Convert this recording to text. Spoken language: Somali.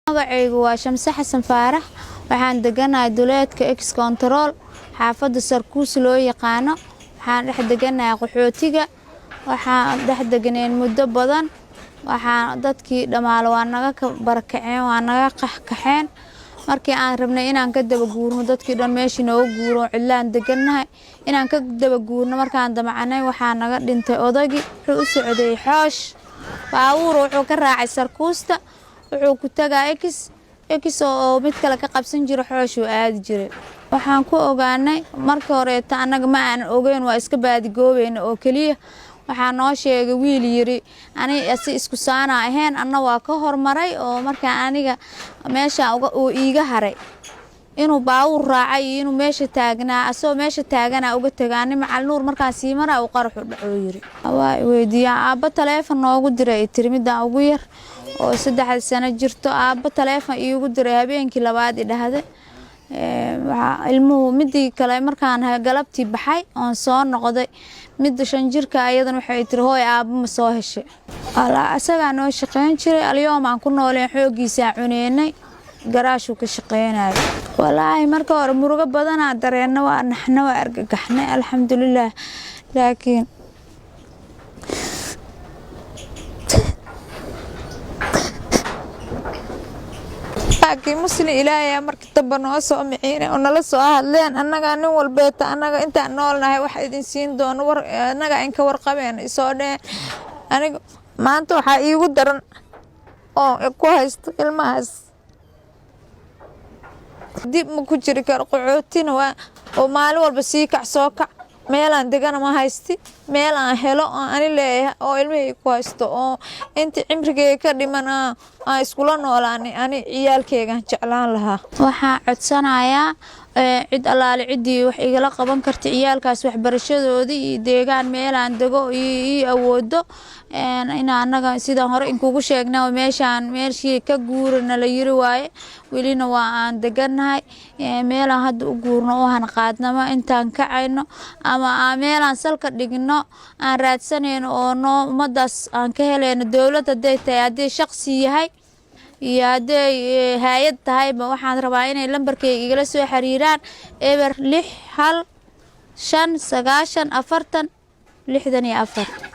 magacaygu waa Shamse Xasan Faarax waxaan deganahay duleedka X Control xaafadda Sarkuus loo yaqaano waxaan dhex deganahay qaxootiga waxaan dhex deganeen muddo badan waxaan dadkii dhamaale waa naga barakaceen waa naga qaxqaxeen markii aan rabnay inaan ka daba guurno dadkii dhan meeshii nooga guuro cidlaan deganahay inaan ka daba guurno markaan damacanay waxaa naga dhintay odagii wuxuu u socday xoosh baawur wuxuu ka raacay Sarkuusta wuxuu ku tagaa X oo mid kale ka qabsan jiro xoosh uu aadi jiray waxaan ku ogaanay markii hore anaga ma aan ogeyn waa iska baadi goobeena oo kaliya waxaa noo sheegay wiil yiri aniga si isku saana ahayn anna waa ka hormaray oo markaa aniga meesha uu iiga haray inuu baawur raacay inuu meesha taagnaa asoo meesha taagana uga tagaani macal nuur markaan sii maraa uu qarax u dhaco yiri waa weydiiyay aabba taleefan noogu diray tirmida ugu yar oo 3 sano jirto aabba taleefan iigu diray habeenkii labaad idhaahday ilmuhu midii kale markaan galabtii baxay oon soo noqday mid 5 jirka ayadan waxay tiri hooy aabba ma soo heshay asaga noo shaqeyn jiray alyoom aan ku nooleen xoogiisa cuneynay garaashu ka shaqeynay walaahi marka hore murugo badan aan dareeno waa naxna waa argagaxnay alxamdulillah laakiin muslim ilaahay markii damba noo soo miciinay oo nala soo hadleen annaga nin walbeeta annaga intaan noolnahay wax idin siin doono war annaga in ka warqabeen soo dheen aniga maanta waxa iigu daran oo ku haysto ilmahaas dib ma ku jiri karo qaxootina waa oo maalin walba sii kac soo kac meelaan degana ma haysti meel aan helo ani leeyahay oo ilmihii ku haysto oo inta cimrigeyga ka dhiman aan iskula noolaanay ani ciyaalkeyga jeclaan lahaa waxaan codsanayaa cid alaale cidii wax igala qaban karta ciyaalkaas waxbarashadoodii iyo deegaan meelaan dego iyo awoodo in anaga sidaan hore in kugu sheegnaa meeshii ka guurana la yiri waaye welina waa aan deganahay meelaan hadda u guurno oo han qaadnama intaan kacayno ama meelaan salka dhigno aan raadsanayno oo noo umadaas aan ka helayno dawladda deetay hadii shakhsi yahay iyo haday hay'ad tahay waxaan rabaa inay lambarkayga igala soo xiriiraan eber 6 hal 5 9 40 64